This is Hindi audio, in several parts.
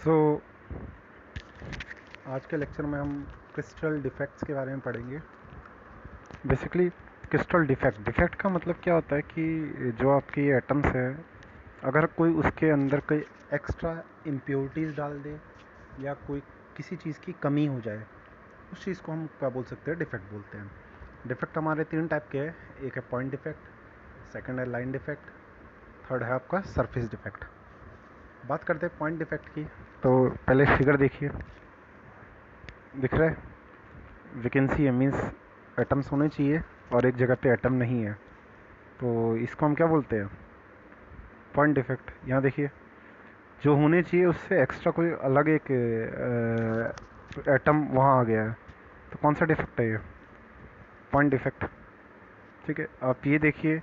सो आज के लेक्चर में हम क्रिस्टल डिफेक्ट्स के बारे में पढ़ेंगे। बेसिकली क्रिस्टल डिफेक्ट का मतलब क्या होता है कि जो आपकी एटम्स है, अगर कोई उसके अंदर कोई एक्स्ट्रा इम्प्योरिटीज़ डाल दे या कोई किसी चीज़ की कमी हो जाए, उस चीज़ को हम क्या बोल सकते हैं, डिफेक्ट बोलते हैं। डिफेक्ट हमारे 3 टाइप के हैं। एक है पॉइंट डिफेक्ट, सेकंड है लाइन डिफेक्ट, थर्ड है आपका सरफेस डिफेक्ट। बात करते हैं पॉइंट डिफेक्ट की। तो पहले फिगर देखिए, दिख रहा है वैकेंसी है, मीन्स एटम्स होने चाहिए और एक जगह पे एटम नहीं है, तो इसको हम क्या बोलते हैं, पॉइंट डिफेक्ट। यहाँ देखिए, जो होने चाहिए उससे एक्स्ट्रा कोई अलग एक एटम वहाँ आ गया है, तो कौन सा डिफेक्ट है ये, पॉइंट डिफेक्ट। ठीक है, आप ये देखिए,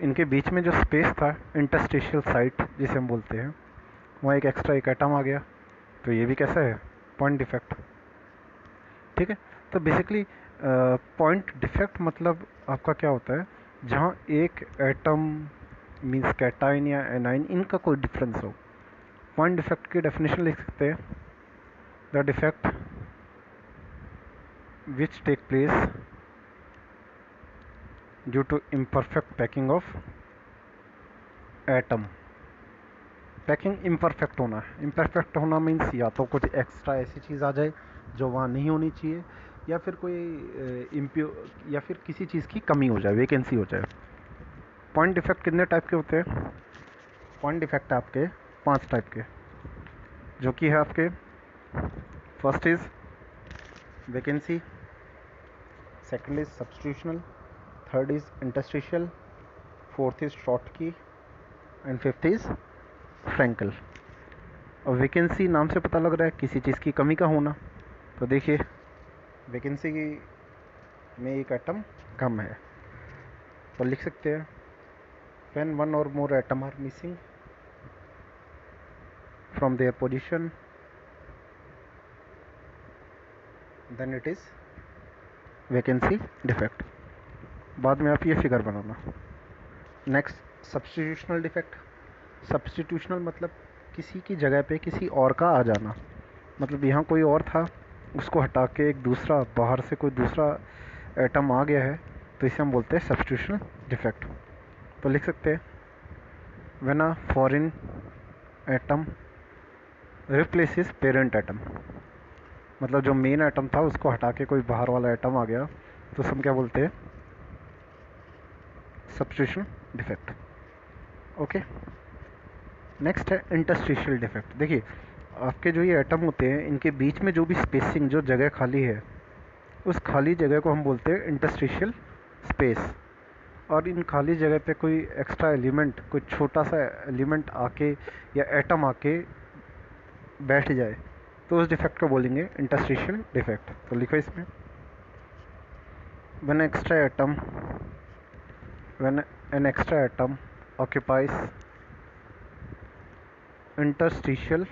इनके बीच में जो स्पेस था, इंटरस्टिशियल साइट जिसे हम बोलते हैं, वहाँ एक एक्स्ट्रा एक एटम आ गया, तो ये भी कैसा है, पॉइंट डिफेक्ट। ठीक है, तो बेसिकली पॉइंट डिफेक्ट मतलब आपका क्या होता है, जहाँ एक एटम मीन्स कैटाइन या एनाइन, इनका कोई डिफरेंस हो। पॉइंट डिफेक्ट की डेफिनेशन लिख सकते हैं, the defect which take place due to imperfect packing of atom. Packing imperfect होना, इम्परफेक्ट होना मीन्स या तो कुछ एक्स्ट्रा ऐसी चीज़ आ जाए जो वहाँ नहीं होनी चाहिए, या फिर कोई या फिर किसी चीज़ की कमी हो जाए, वैकेंसी हो जाए। पॉइंट डिफेक्ट कितने टाइप के होते हैं, पॉइंट डिफेक्ट आपके 5 टाइप के, जो कि है आपके, first is vacancy, second is substitutional, third is interstitial, fourth is Schottky, and fifth is Frenkel. और वैकेंसी नाम से पता लग रहा है किसी चीज़ की कमी का होना, तो देखिए वैकेंसी में एक एटम कम है, तो लिख सकते हैं when one or more atom are missing from their position, then it is vacancy defect। बाद में आप ये फिगर बनाना। Next substitutional defect. सब्स्टिट्यूशनल मतलब किसी की जगह पे किसी और का आ जाना, मतलब यहाँ कोई और था, उसको हटा के एक दूसरा, बाहर से कोई दूसरा एटम आ गया है, तो इसे हम बोलते हैं सब्स्टिट्यूशनल डिफेक्ट। तो लिख सकते हैं when a foreign atom replaces parent atom, मतलब जो मेन एटम था उसको हटा के कोई बाहर वाला एटम आ गया, तो हम क्या बोलते हैं, सब्स्टिट्यूशन डिफेक्ट। ओके, नेक्स्ट है इंटरस्टिशियल डिफेक्ट। देखिए आपके जो ये एटम होते हैं, इनके बीच में जो भी स्पेसिंग, जो जगह खाली है, उस खाली जगह को हम बोलते हैं इंटरस्टिशियल स्पेस। और इन खाली जगह पे कोई एक्स्ट्रा एलिमेंट, कोई छोटा सा एलिमेंट आके या एटम आके बैठ जाए, तो उस डिफेक्ट को बोलेंगे इंटरस्टिशियल डिफेक्ट। तो लिखो इसमें, when extra atom when an extra atom occupies interstitial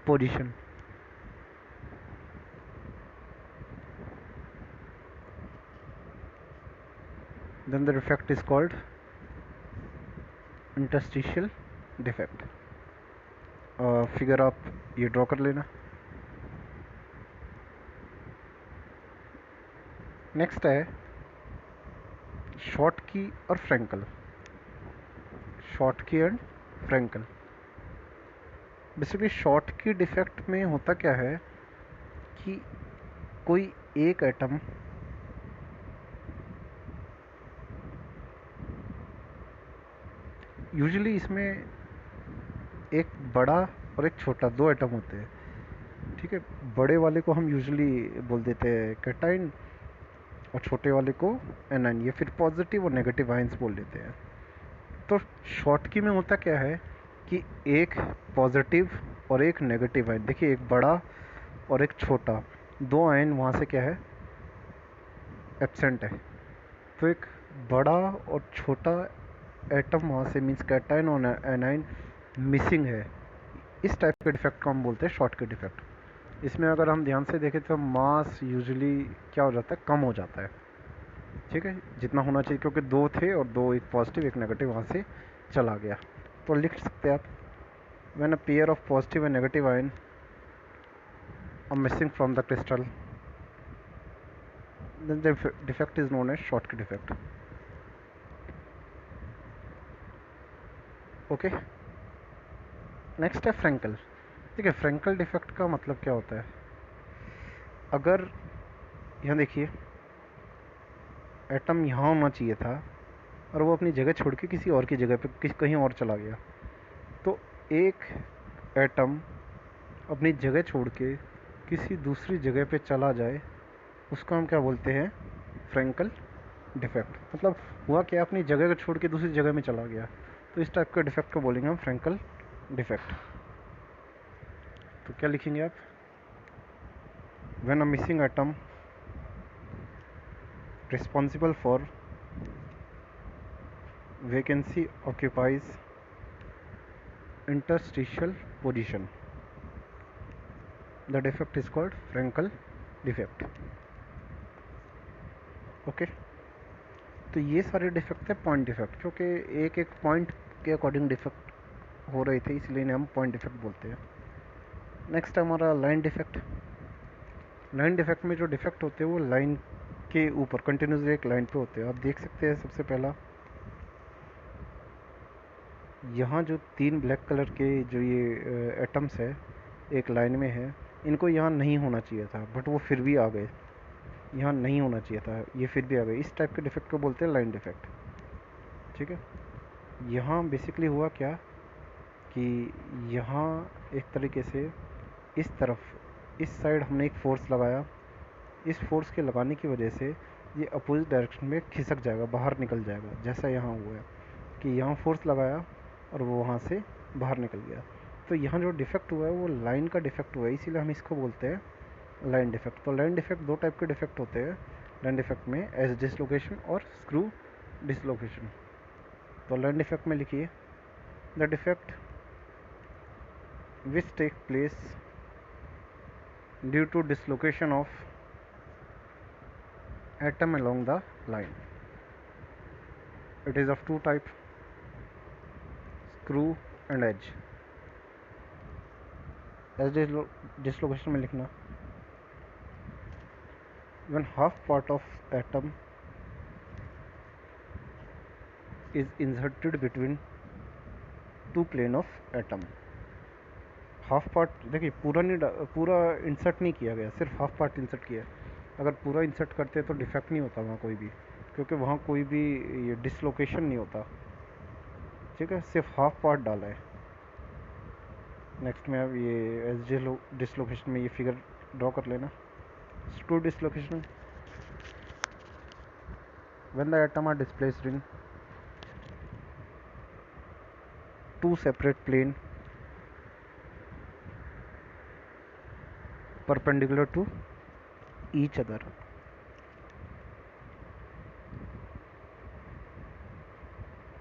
position, then the defect is called interstitial defect। Figure आप ये ड्रॉ कर लेना। नेक्स्ट है शॉर्ट की और फ्रैंकल। शॉर्ट की एंड फ्रैंकल। बेसिकली शॉर्ट की डिफेक्ट में होता क्या है कि कोई एक एटम यूजुअली, इसमें एक बड़ा और एक छोटा, 2 एटम होते हैं। ठीक है, बड़े वाले को हम यूजुअली बोल देते हैं कैटाइन, और छोटे वाले को एनाइन, या फिर पॉजिटिव और नेगेटिव आयंस बोल लेते हैं। तो शॉर्टकी में होता क्या है कि एक पॉजिटिव और एक नेगेटिव आयन, देखिए एक बड़ा और एक छोटा, 2 आयन वहाँ से क्या है, एब्सेंट है। तो एक बड़ा और छोटा एटम वहाँ से, मीन्स कैटाइन और एनाइन मिसिंग है। इस टाइप के डिफेक्ट को हम बोलते हैं शॉर्ट के डिफेक्ट। इसमें अगर हम ध्यान से देखें तो मास यूजुअली क्या हो जाता है, कम हो जाता है। ठीक है, जितना होना चाहिए, क्योंकि 2 थे और 2, एक पॉजिटिव एक नेगेटिव वहाँ से चला गया। तो लिख सकते हैं आप when a pair of positive and negative ion are missing from the crystal, then the defect is known as Schottky defect. Okay, next है फ्रेंकल. ठीक है, फ्रेंकल डिफेक्ट का मतलब क्या होता है? अगर यहाँ देखिए, एटम यहाँ होना चाहिए था और वो अपनी जगह छोड़ के किसी और की जगह पे कहीं और चला गया, तो एक एटम अपनी जगह छोड़ के किसी दूसरी जगह पे चला जाए, उसको हम क्या बोलते हैं? Frenkel defect. मतलब हुआ क्या, अपनी जगह को छोड़ के दूसरी जगह में चला गया, तो इस टाइप के डिफेक्ट को बोलेंगे हम फ्रेंकल डिफेक्ट. तो क्या लिखेंगे आप? When a missing atom responsible for vacancy occupies interstitial position, the defect is called Frankel defect. Okay, तो ये सारे डिफेक्ट है पॉइंट डिफेक्ट, क्योंकि एक एक पॉइंट के अकॉर्डिंग डिफेक्ट हो रहे थे, इसलिए इन्हें हम पॉइंट डिफेक्ट बोलते हैं. नेक्स्ट है हमारा लाइन डिफेक्ट. लाइन डिफेक्ट में जो डिफेक्ट होते हैं वो लाइन के ऊपर कंटिन्यूसली एक लाइन पे होते हैं. आप देख सकते हैं, सबसे पहला यहाँ जो 3 ब्लैक कलर के जो ये एटम्स है एक लाइन में है, इनको यहाँ नहीं होना चाहिए था, बट वो फिर भी आ गए. यहाँ नहीं होना चाहिए था, ये फिर भी आ गए. इस टाइप के डिफेक्ट को बोलते हैं लाइन डिफेक्ट. ठीक है, यहाँ बेसिकली हुआ क्या कि यहाँ एक तरीके से इस तरफ इस साइड हमने एक फोर्स लगाया. इस फोर्स के लगाने की वजह से ये अपोजिट डायरेक्शन में खिसक जाएगा, बाहर निकल जाएगा. जैसा यहाँ हुआ है कि यहाँ फोर्स लगाया और वो वहाँ से बाहर निकल गया. तो यहाँ जो डिफेक्ट हुआ है वो लाइन का डिफेक्ट हुआ है, इसीलिए हम इसको बोलते हैं लाइन डिफेक्ट. तो लाइन डिफेक्ट 2 टाइप के डिफेक्ट होते हैं लाइन डिफेक्ट में, एज डिसलोकेशन और स्क्रू डिसलोकेशन. तो लाइन डिफेक्ट में लिखिए, the defect which take place due to dislocation of atom along the line. It is of 2 type, screw and edge. Edge dislocation में लिखना, when half part of atom is inserted between 2 plane of atom. Half part देखिए, पूरा इंसर्ट नहीं किया गया, सिर्फ हाफ पार्ट इंसर्ट किया. अगर पूरा इंसर्ट करते तो डिफेक्ट नहीं होता वहाँ कोई भी, क्योंकि वहाँ कोई भी ये डिसलोकेशन नहीं होता. ठीक है, सिर्फ हाफ पार्ट डाला है. नेक्स्ट में अब ये एज डिसलोकेशन में ये फिगर ड्रॉ कर लेना. Screw dislocation, when the atom are displaced in 2 separate plane perpendicular to each other.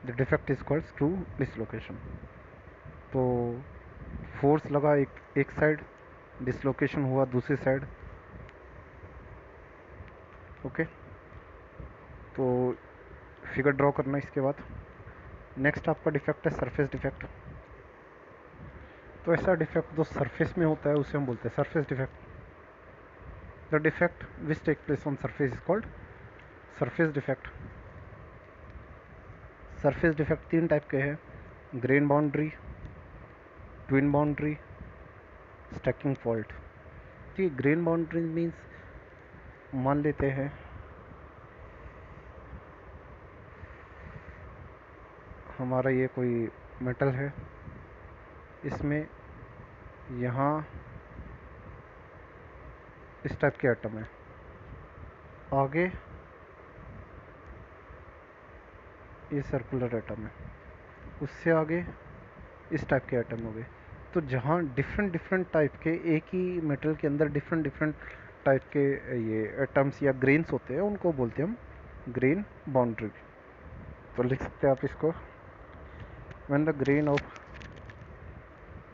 The defect is called screw dislocation. तो फोर्स लगा एक साइड, डिसलोकेशन हुआ दूसरी साइड. ओके, तो फिगर ड्रॉ करना. इसके बाद नेक्स्ट आपका डिफेक्ट है सरफेस डिफेक्ट. तो ऐसा डिफेक्ट जो सरफेस में होता है उसे हम बोलते हैं surface defect. The defect which take place on surface is called surface defect. Surface defect 3 type के हैं, grain boundary, twin boundary, stacking fault. ठीक है, ग्रेन बाउंड्री मीन्स मान लेते हैं हमारा ये कोई मेटल है, इसमें यहाँ इस टाइप के एटम है, आगे ये सर्कुलर एटम है, उससे आगे इस टाइप के एटम हो गए. तो जहाँ डिफरेंट टाइप के एक ही मेटल के अंदर डिफरेंट टाइप के ये एटम्स या ग्रेन्स होते हैं, उनको बोलते हैं हम ग्रेन बाउंड्री. तो लिख सकते हैं आप इसको, when the grain of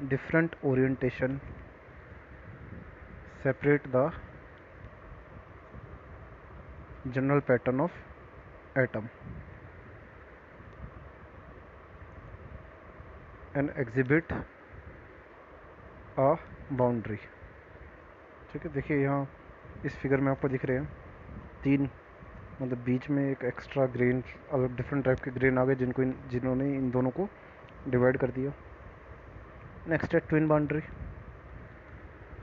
different orientation separate the general pattern of atom and exhibit a boundary. ठीक है, देखिए यहाँ इस फिगर में आपको दिख रहे हैं तीन, मतलब बीच में एक एक्स्ट्रा ग्रेन, अलग डिफरेंट टाइप के ग्रेन आ गए जिन्होंने इन दोनों को डिवाइड कर दिया। नेक्स्ट है ट्विन बाउंड्री।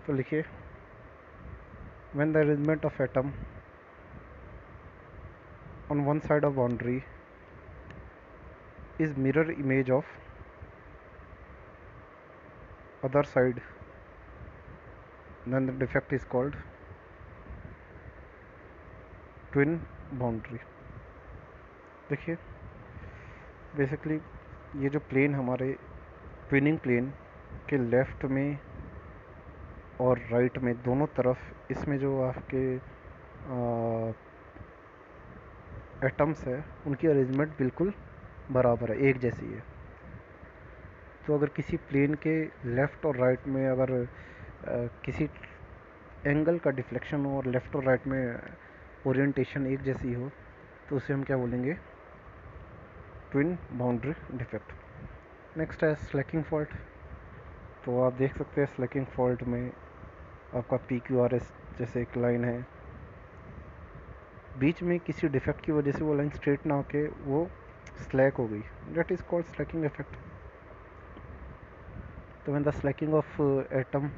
तो लिखिए when the arrangement of atom on one side of boundary is mirror image of other side, then the defect is called twin boundary। देखिए बेसिकली ये जो प्लेन हमारे ट्विनिंग प्लेन के लेफ्ट में और राइट में दोनों तरफ इसमें जो आपके एटम्स है उनकी अरेंजमेंट बिल्कुल बराबर है, एक जैसी है। तो अगर किसी प्लेन के लेफ़्ट और राइट में अगर किसी एंगल का डिफ्लेक्शन हो और लेफ़्ट और राइट में ओरिएंटेशन एक जैसी हो तो उसे हम क्या बोलेंगे, ट्विन बाउंड्री डिफेक्ट। नेक्स्ट है स्लैकिंग फॉल्ट। तो आप देख सकते हैं स्लैकिंग फॉल्ट में आपका PQRS जैसे एक लाइन है, बीच में किसी डिफेक्ट की वजह से वो लाइन स्ट्रेट ना होके वो स्लैक हो गई, that is called slacking effect. तो when the slacking of atom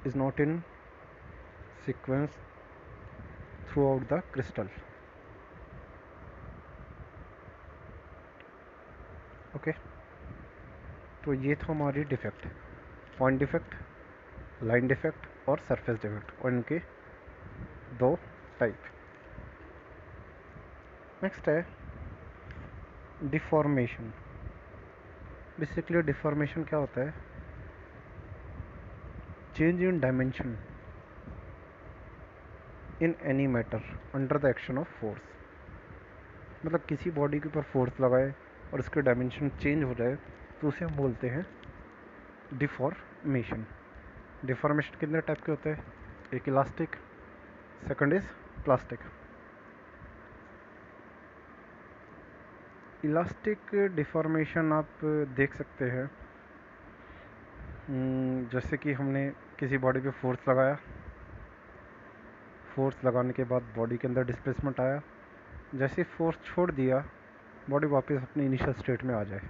is not in sequence throughout the crystal। Okay, तो ये था हमारी defect, point defect, line defect और सरफेस डिफेक्ट, और इनके दो टाइप। नेक्स्ट है डिफॉर्मेशन। बेसिकली डिफॉर्मेशन क्या होता है, change in dimension in any matter under the action of force. मतलब किसी बॉडी के ऊपर फोर्स लगाए और उसके डायमेंशन चेंज हो जाए तो उसे हम बोलते हैं डिफॉर्मेशन। डिफॉर्मेशन कितने टाइप के होते हैं, एक elastic, second is plastic. Elastic deformation आप देख सकते हैं जैसे कि हमने किसी बॉडी पे फोर्स लगाया, फोर्स लगाने के बाद बॉडी के अंदर डिस्प्लेसमेंट आया, जैसे फोर्स छोड़ दिया बॉडी वापस अपने इनिशियल स्टेट में आ जाए।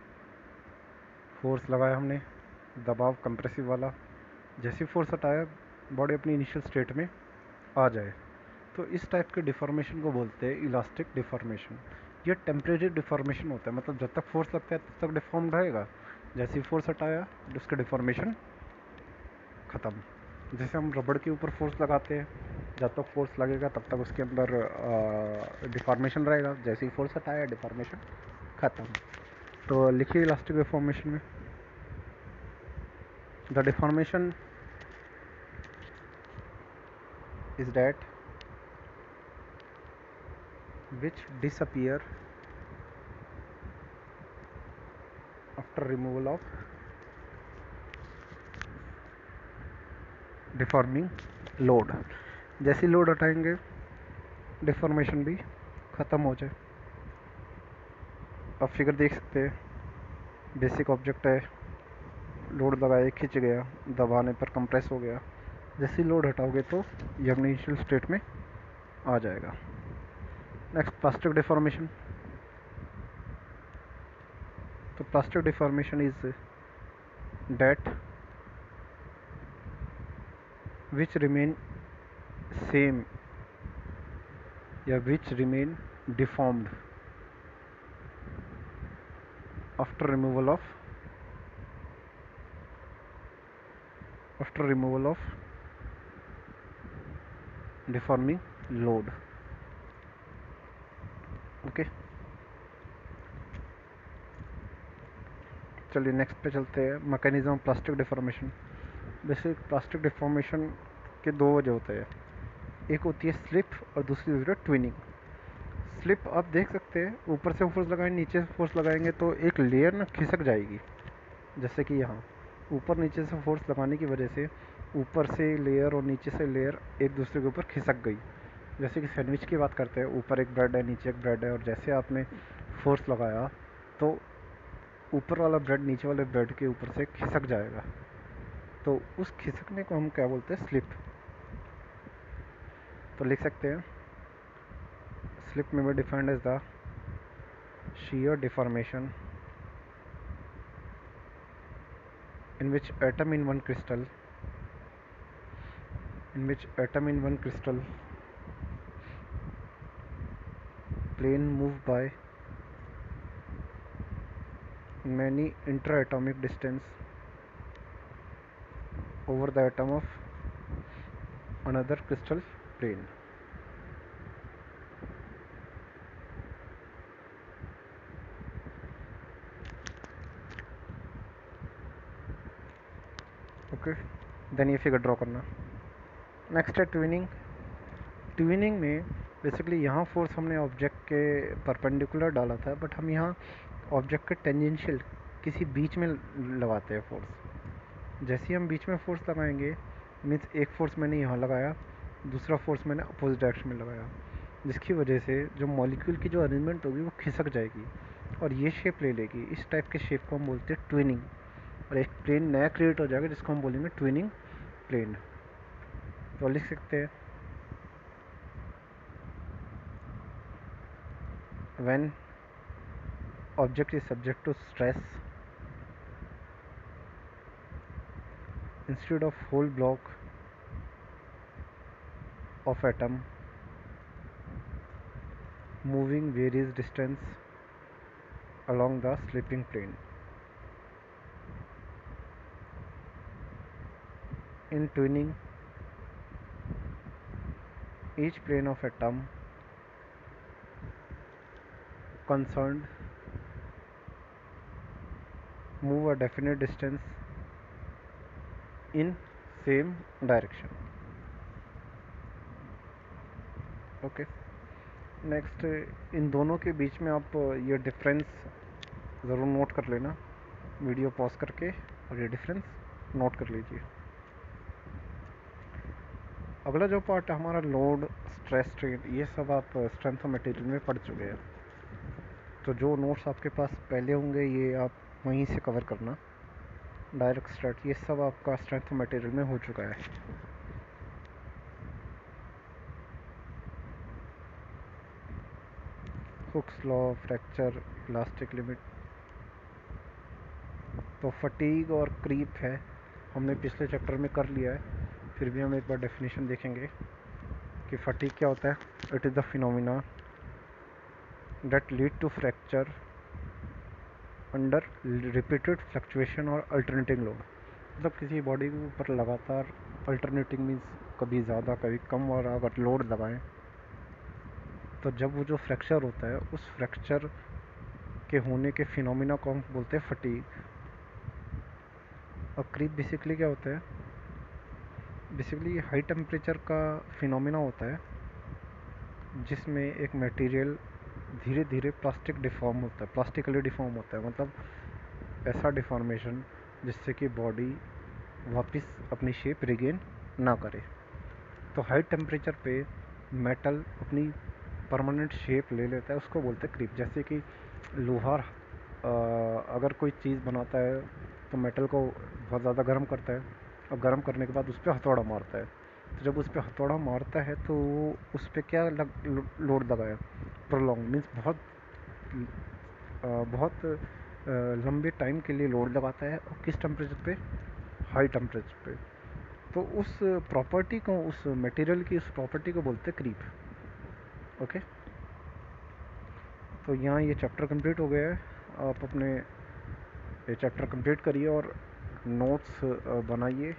फोर्स लगाया हमने, दबाव कंप्रेसिव वाला, जैसे फोर्स हटाया बॉडी अपनी इनिशियल स्टेट में आ जाए। तो इस टाइप के डिफॉर्मेशन को बोलते हैं इलास्टिक डिफॉर्मेशन। ये टेम्परेरी डिफॉर्मेशन होता है, मतलब जब तक फोर्स लगता है तब तक डिफॉर्म्ड रहेगा, जैसे ही फोर्स हटाया उसका डिफॉर्मेशन ख़त्म। जैसे हम रबड़ के ऊपर फोर्स लगाते हैं, जब तक फोर्स लगेगा तब तक उसके अंदर डिफॉर्मेशन रहेगा, जैसे ही फोर्स हटाया डिफॉर्मेशन ख़त्म। तो लिखिए इलास्टिक डिफॉर्मेशन में, the deformation is that which disappear after removal of deforming load. जैसे लोड हटाएंगे डिफॉर्मेशन भी ख़त्म हो जाए। आप फिगर देख सकते हैं, बेसिक ऑब्जेक्ट है, लोड लगाए खिंच गया, दबाने पर कंप्रेस हो गया, जैसे लोड हटाओगे तो ये अपनी इनिशियल स्टेट में आ जाएगा। Next plastic deformation. तो plastic deformation is that which remain same या which remain deformed after removal of deforming load. Okay, चलिए नेक्स्ट पे चलते हैं, मैकेनिज्म ऑफ प्लास्टिक डिफॉर्मेशन। वैसे प्लास्टिक डिफॉर्मेशन के दो वजह होते हैं, एक होती है स्लिप और दूसरी होती है ट्विनिंग। स्लिप आप देख सकते हैं, ऊपर से फोर्स लगाएंगे नीचे से फोर्स लगाएंगे तो एक लेयर ना खिसक जाएगी, जैसे कि यहाँ ऊपर नीचे से फोर्स लगाने की वजह से ऊपर से लेयर और नीचे से लेयर एक दूसरे के ऊपर खिसक गई। जैसे कि सैंडविच की बात करते हैं, ऊपर एक ब्रेड है नीचे एक ब्रेड है, और जैसे आपने फोर्स लगाया तो ऊपर वाला ब्रेड नीचे वाले ब्रेड के ऊपर से खिसक जाएगा, तो उस खिसकने को हम क्या बोलते हैं? स्लिप। तो लिख सकते हैं, स्लिप में भी defined as the shear deformation in which atom in one crystal plane move by many interatomic distance over the atom of another crystal plane. Okay, then ये फिगर ड्रॉ करना। नेक्स्ट है ट्विनिंग। ट्विनिंग में बेसिकली यहाँ फोर्स हमने ऑब्जेक्ट के परपेंडिकुलर डाला था, बट हम यहाँ ऑब्जेक्ट के टेंजेंशियल किसी बीच में लगाते हैं फोर्स। जैसे ही हम बीच में फोर्स लगाएंगे, मीन्स एक फोर्स मैंने यहाँ लगाया, दूसरा फोर्स मैंने अपोजिट डायरेक्शन में लगाया, जिसकी वजह से जो मॉलिक्यूल की जो अरेंजमेंट होगी वो खिसक जाएगी और ये शेप ले लेगी। इस टाइप के शेप को हम बोलते हैं ट्विनिंग, और एक प्लेन नया क्रिएट हो जाएगा जिसको हम बोलेंगे ट्विनिंग प्लेन। तो लिख सकते हैं, when object is subject to stress, instead of whole block of atom moving various distance along the slipping plane, in twinning each plane of atom concerned move a definite distance in same direction. Okay, next in दोनों के बीच में आप ये डिफरेंस ज़रूर नोट कर लेना, वीडियो पॉज करके, और ये डिफरेंस नोट कर लीजिए। अगला जो पार्ट है हमारा लोड, स्ट्रेस, स्ट्रेन, ये सब आप स्ट्रेंथ ऑफ मटेरियल में पढ़ चुके हैं। तो जो नोट्स आपके पास पहले होंगे ये आप वहीं से कवर करना। डायरेक्ट स्टार्ट, ये सब आपका स्ट्रेंथ ऑफ मटेरियल में हो चुका है। Hooke's law, fracture, elastic limit. तो फटीग और क्रीप है, हमने पिछले चैप्टर में कर लिया है, फिर भी हम एक बार डेफिनेशन देखेंगे कि फटीग क्या होता है। It is the phenomena that lead to fracture under repeated fluctuation और अल्टरनेटिंग लोड। मतलब किसी बॉडी के ऊपर लगातार अल्टरनेटिंग मीन्स कभी ज़्यादा कभी कम, और अगर लोड लगाएं तो जब वो जो फ्रैक्चर होता है उस फ्रैक्चर के होने के फिनोमिना को हम बोलते हैं फटीग। और क्रीप बेसिकली क्या होता है? बेसिकली हाई टेम्परेचर का फिनोमिना होता है जिसमें एक मटेरियल धीरे धीरे प्लास्टिकली डिफॉर्म होता है। मतलब ऐसा डिफॉर्मेशन जिससे कि बॉडी वापस अपनी शेप रिगेन ना करे। तो हाई टेम्परेचर पे मेटल अपनी परमानेंट शेप ले लेता है, उसको बोलते हैं क्रीप। जैसे कि लोहार अगर कोई चीज़ बनाता है तो मेटल को बहुत ज़्यादा गर्म करता है, और गर्म करने के बाद उस पर हथौड़ा मारता है। तो जब उस पर हथौड़ा मारता है तो उस पर क्या लोड लगाया? प्रोलॉन्ग मीन्स बहुत लंबे टाइम के लिए लोड लगाता है। और किस टेम्परेचर पे? हाई टेम्परेचर पे। तो उस प्रॉपर्टी को, उस मटेरियल की उस प्रॉपर्टी को बोलते हैं क्रीप। ओके, तो यहाँ ये चैप्टर कंप्लीट हो गया है। आप अपने ये चैप्टर कंप्लीट करिए और नोट्स बनाइए।